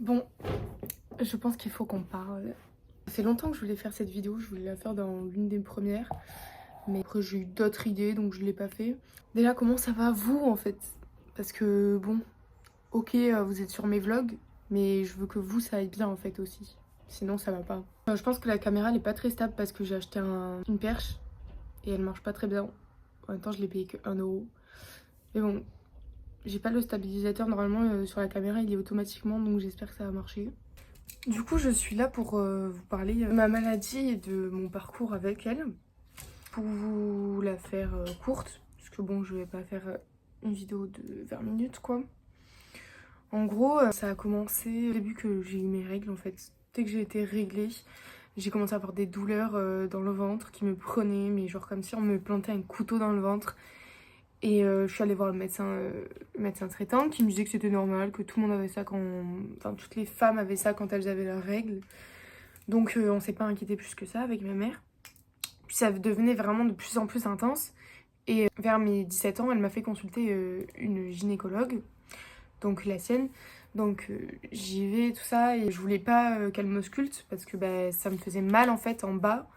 Bon, je pense qu'il faut qu'on parle. Ça fait longtemps que je voulais faire cette vidéo, je voulais la faire dans l'une des premières. Mais après j'ai eu d'autres idées donc je l'ai pas fait. Déjà comment ça va vous en fait? Parce que bon, ok vous êtes sur mes vlogs, mais je veux que vous ça aille bien en fait aussi. Sinon ça va pas. Je pense que la caméra elle est pas très stable parce que j'ai acheté une perche et elle marche pas très bien. En même temps je l'ai payé que 1 €. Mais bon, j'ai pas le stabilisateur normalement sur la caméra il est automatiquement donc j'espère que ça va marcher. Du coup, je suis là pour vous parler de ma maladie et de mon parcours avec elle. Pour vous la faire courte, parce que bon, je vais pas faire une vidéo de 20 minutes quoi. En gros, ça a commencé au début que j'ai eu mes règles en fait. Dès que j'ai été réglée, j'ai commencé à avoir des douleurs dans le ventre qui me prenaient, mais genre comme si on me plantait un couteau dans le ventre. Et je suis allée voir le médecin traitant qui me disait que c'était normal, que tout le monde avait ça quand... Enfin, toutes les femmes avaient ça quand elles avaient leurs règles. Donc on s'est pas inquiété plus que ça avec ma mère. Puis ça devenait vraiment de plus en plus intense. Et vers mes 17 ans, elle m'a fait consulter une gynécologue, donc la sienne. Donc j'y vais, tout ça, et je voulais pas qu'elle m'ausculte parce que bah, ça me faisait mal en fait en bas.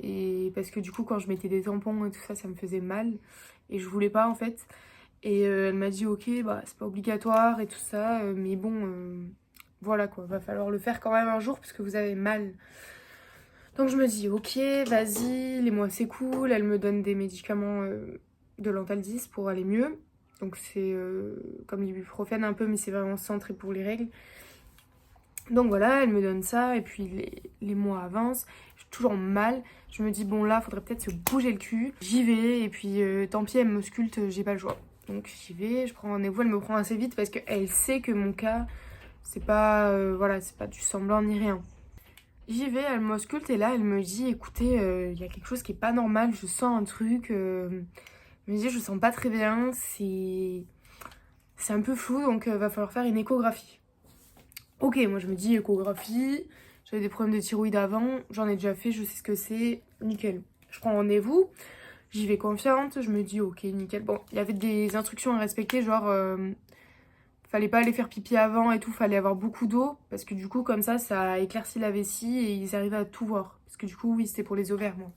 Et parce que du coup, quand je mettais des tampons et tout ça, ça me faisait mal. Et je voulais pas en fait. Et elle m'a dit ok, bah c'est pas obligatoire et tout ça, mais bon, voilà quoi, va falloir le faire quand même un jour parce que vous avez mal. Donc je me dis ok, vas-y, les mois c'est cool, elle me donne des médicaments de l'Antalgis pour aller mieux. Donc c'est comme l'ibuprofène un peu, mais c'est vraiment centré pour les règles. Donc voilà, elle me donne ça, et puis les mois avancent, j'ai toujours mal. Je me dis bon là, faudrait peut-être se bouger le cul. J'y vais, et puis tant pis, elle m'ausculte, j'ai pas le choix. Donc j'y vais, je prends rendez-vous, elle me prend assez vite parce qu'elle sait que mon cas, c'est pas, voilà, c'est pas du semblant ni rien. J'y vais, elle m'ausculte et là elle me dit écoutez, il y a quelque chose qui est pas normal, je sens un truc. Elle me dit je sens pas très bien, c'est un peu flou donc va falloir faire une échographie. Ok, moi je me dis échographie, j'avais des problèmes de thyroïde avant, j'en ai déjà fait, je sais ce que c'est, nickel. Je prends rendez-vous, j'y vais confiante, je me dis ok nickel. Bon, il y avait des instructions à respecter, genre fallait pas aller faire pipi avant et tout, fallait avoir beaucoup d'eau, parce que du coup, comme ça éclaircit la vessie et ils arrivaient à tout voir. Parce que du coup, oui, c'était pour les ovaires, moi.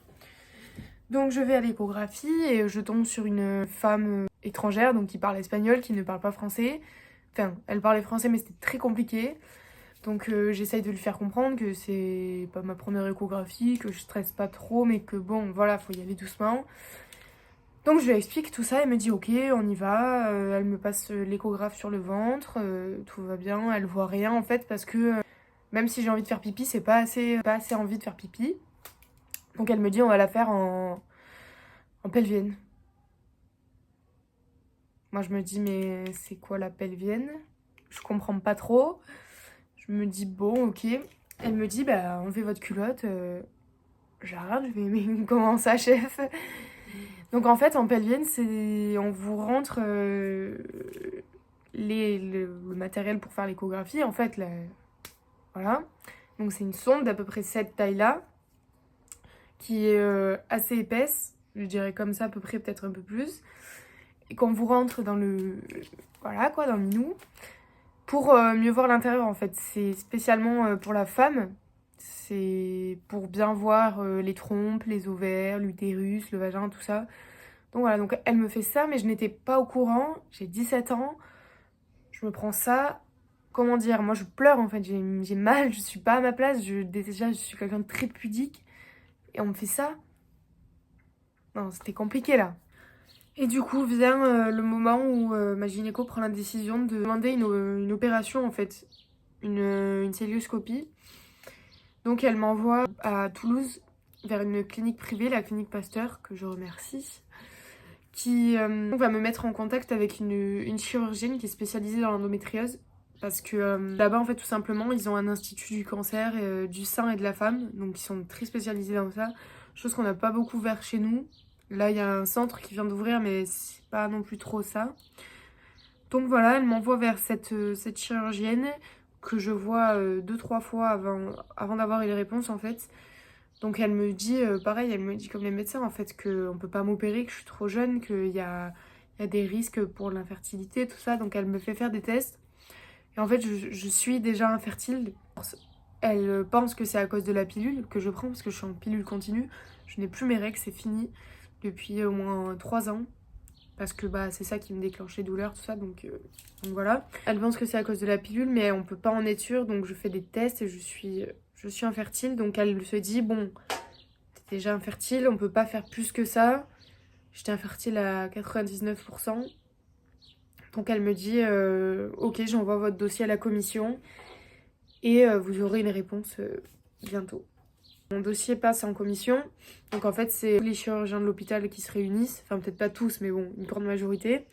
Donc je vais à l'échographie et je tombe sur une femme étrangère, donc qui parle espagnol, qui ne parle pas français. Enfin, elle parlait français, mais c'était très compliqué. Donc j'essaye de lui faire comprendre que c'est pas ma première échographie, que je stresse pas trop, mais que bon, voilà, faut y aller doucement. Donc je lui explique tout ça, elle me dit ok, on y va, elle me passe l'échographe sur le ventre, tout va bien, elle voit rien en fait parce que même si j'ai envie de faire pipi, c'est pas assez envie de faire pipi. Donc elle me dit on va la faire en pelvienne. Moi je me dis mais c'est quoi la pelvienne? Je comprends pas trop. Je me dis bon ok. Elle me dit bah enlevez votre culotte. J'arrête, je vais mais comment ça chef? Donc en fait en pelvienne c'est on vous rentre le matériel pour faire l'échographie, en fait, voilà. Donc c'est une sonde d'à peu près cette taille-là, qui est assez épaisse, je dirais comme ça à peu près, peut-être un peu plus. Et qu'on vous rentre dans le... Voilà quoi, dans le minou. Pour mieux voir l'intérieur, en fait. C'est spécialement pour la femme. C'est pour bien voir les trompes, les ovaires, l'utérus, le vagin, tout ça. Donc voilà, donc elle me fait ça, mais je n'étais pas au courant. J'ai 17 ans. Je me prends ça, comment dire, moi je pleure en fait, j'ai mal, je suis pas à ma place, déjà je suis quelqu'un de très pudique, et on me fait ça. Non, c'était compliqué là. Et du coup vient le moment où ma gynéco prend la décision de demander une opération en fait, une célioscopie. Donc elle m'envoie à Toulouse vers une clinique privée, la clinique Pasteur, que je remercie, qui va me mettre en contact avec une chirurgienne qui est spécialisée dans l'endométriose. Parce que là-bas, en fait, tout simplement, ils ont un institut du cancer, du sein et de la femme. Donc, ils sont très spécialisés dans ça. Chose qu'on n'a pas beaucoup vers chez nous. Là, il y a un centre qui vient d'ouvrir, mais c'est pas non plus trop ça. Donc voilà, elle m'envoie vers cette chirurgienne que je vois 2-3 fois avant d'avoir eu les réponses, en fait. Donc elle me dit, pareil, elle me dit comme les médecins, en fait, qu'on peut pas m'opérer, que je suis trop jeune, qu'il y a des risques pour l'infertilité, tout ça. Donc elle me fait faire des tests. Et en fait, je suis déjà infertile. Elle pense que c'est à cause de la pilule que je prends parce que je suis en pilule continue. Je n'ai plus mes règles, c'est fini depuis au moins 3 ans. Parce que bah, c'est ça qui me déclenche les douleurs, tout ça, donc voilà. Elle pense que c'est à cause de la pilule, mais on peut pas en être sûr, donc je fais des tests et je suis infertile. Donc elle se dit, bon, t'es déjà infertile, on peut pas faire plus que ça. J'étais infertile à 99%. Donc elle me dit, ok, j'envoie votre dossier à la commission et vous aurez une réponse bientôt. Mon dossier passe en commission, donc en fait c'est les chirurgiens de l'hôpital qui se réunissent, enfin peut-être pas tous mais bon, une grande majorité,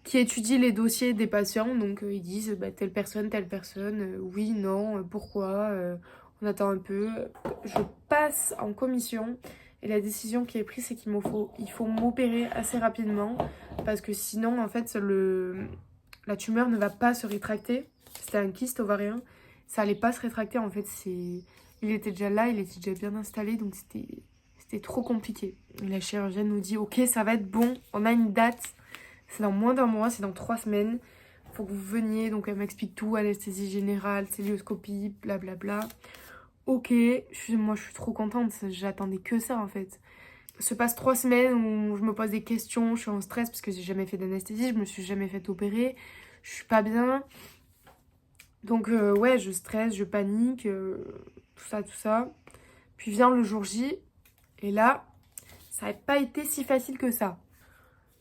qui étudient les dossiers des patients, donc ils disent bah, telle personne, oui, non, pourquoi, on attend un peu. Je passe en commission et la décision qui est prise c'est il faut m'opérer assez rapidement parce que sinon en fait la tumeur ne va pas se rétracter, c'était un kyste ovarien, ça allait pas se rétracter en fait, il était déjà là, il était déjà bien installé, donc c'était trop compliqué. Et la chirurgienne nous dit, ok, ça va être bon, on a une date, c'est dans moins d'un mois, c'est dans 3 semaines, faut que vous veniez. Donc elle m'explique tout, anesthésie générale, célioscopie, blablabla. Ok, moi je suis trop contente, j'attendais que ça en fait. Se passe 3 semaines où je me pose des questions, je suis en stress parce que j'ai jamais fait d'anesthésie, je me suis jamais fait opérer, je suis pas bien. Donc ouais, je stresse, je panique, tout ça. Puis vient le jour J, et là, ça n'a pas été si facile que ça.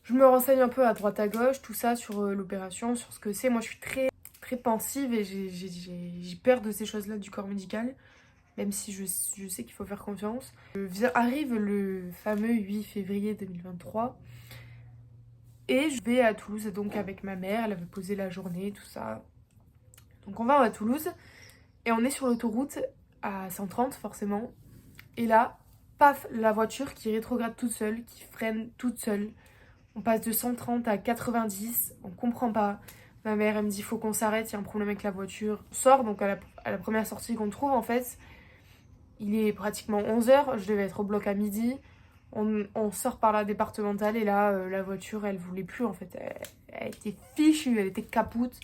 Je me renseigne un peu à droite à gauche, tout ça, sur l'opération, sur ce que c'est. Moi, je suis très, très pensive et j'ai peur de ces choses-là du corps médical, même si je sais qu'il faut faire confiance. Arrive le fameux 8 février 2023, et je vais à Toulouse, donc avec ma mère, elle avait posé la journée, tout ça. Donc on va à Toulouse, et on est sur l'autoroute à 130 forcément. Et là, paf, la voiture qui rétrograde toute seule, qui freine toute seule. On passe de 130 à 90, on comprend pas. Ma mère, elle me dit, faut qu'on s'arrête, il y a un problème avec la voiture. On sort, donc à la première sortie qu'on trouve, en fait, il est pratiquement 11h, je devais être au bloc à midi. On sort par la départementale et là, la voiture, elle voulait plus, en fait. Elle était fichue, elle était capoute.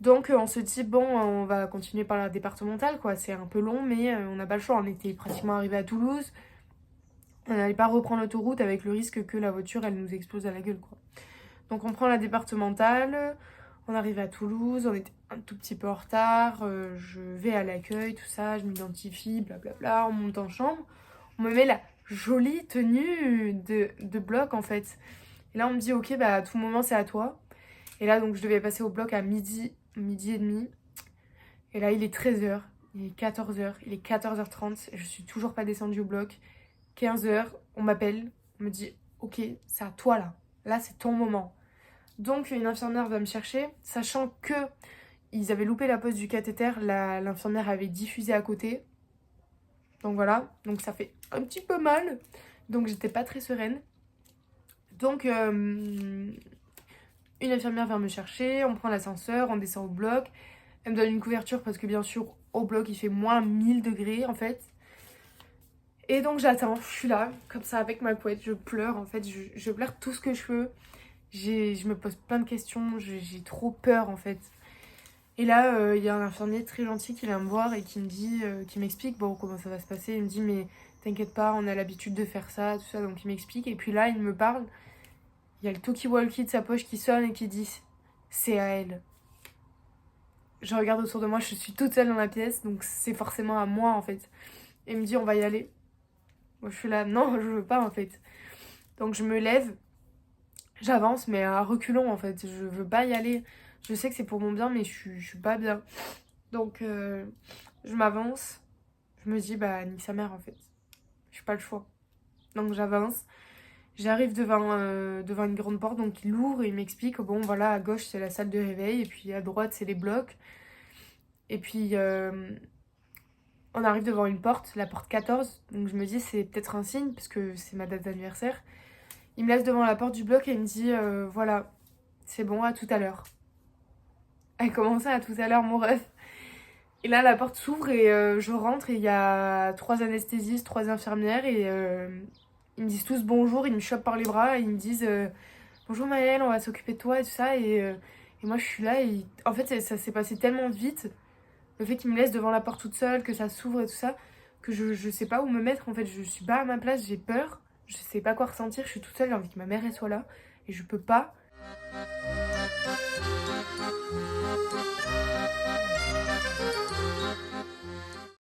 Donc on se dit, bon, on va continuer par la départementale, quoi. C'est un peu long, mais on n'a pas le choix. On était pratiquement arrivé à Toulouse. On n'allait pas reprendre l'autoroute avec le risque que la voiture, elle nous explose à la gueule, quoi. Donc on prend la départementale, on arrive à Toulouse, on était un tout petit peu en retard, je vais à l'accueil, tout ça, je m'identifie, blablabla, on monte en chambre. On me met la jolie tenue de bloc, en fait. Et là, on me dit, ok, bah à tout moment, c'est à toi. Et là, donc, je devais passer au bloc à midi et demi. Et là, il est 13h, il est 14h, il est 14h30, et je suis toujours pas descendue au bloc. 15h, on m'appelle, on me dit, ok, c'est à toi là. Là, c'est ton moment. Donc, une infirmière va me chercher, sachant que ils avaient loupé la pose du cathéter, l'infirmière avait diffusé à côté. Donc voilà, donc ça fait un petit peu mal. Donc, j'étais pas très sereine. Donc, une infirmière vient me chercher, on prend l'ascenseur, on descend au bloc. Elle me donne une couverture parce que bien sûr, au bloc, il fait moins 1000 degrés en fait. Et donc j'attends, je suis là, comme ça, avec ma couette, je pleure en fait, je pleure tout ce que je peux. Je me pose plein de questions, j'ai trop peur en fait. Et là, il y a un infirmier très gentil qui vient me voir et qui me dit, qui m'explique bon comment ça va se passer. Il me dit mais t'inquiète pas, on a l'habitude de faire ça, tout ça, donc il m'explique. Et puis là, il me parle, il y a le talkie-walkie de sa poche qui sonne et qui dit c'est à elle. Je regarde autour de moi, je suis toute seule dans la pièce, donc c'est forcément à moi en fait. Et il me dit on va y aller. Moi je suis là, non je veux pas en fait. Donc je me lève, j'avance mais à reculons en fait, je veux pas y aller. Je sais que c'est pour mon bien mais je suis pas bien. Donc je m'avance, je me dis bah nique sa mère en fait. J'ai pas le choix. Donc j'avance, j'arrive devant une grande porte, donc il ouvre et il m'explique bon voilà à gauche c'est la salle de réveil et puis à droite c'est les blocs. Et puis on arrive devant une porte, la porte 14, donc je me dis c'est peut-être un signe parce que c'est ma date d'anniversaire. Il me laisse devant la porte du bloc et il me dit voilà, c'est bon, à tout à l'heure. Elle commençait à tout à l'heure mon rêve. Et là la porte s'ouvre et je rentre et il y a 3 anesthésistes, 3 infirmières et ils me disent tous bonjour, ils me chopent par les bras et ils me disent bonjour Maëlle, on va s'occuper de toi et tout ça. Et Et moi je suis là et en fait ça s'est passé tellement vite. Le fait qu'il me laisse devant la porte toute seule, que ça s'ouvre et tout ça, que je sais pas où me mettre en fait. Je suis pas à ma place, j'ai peur. Je sais pas quoi ressentir, je suis toute seule, j'ai envie que ma mère elle soit là. Et je peux pas.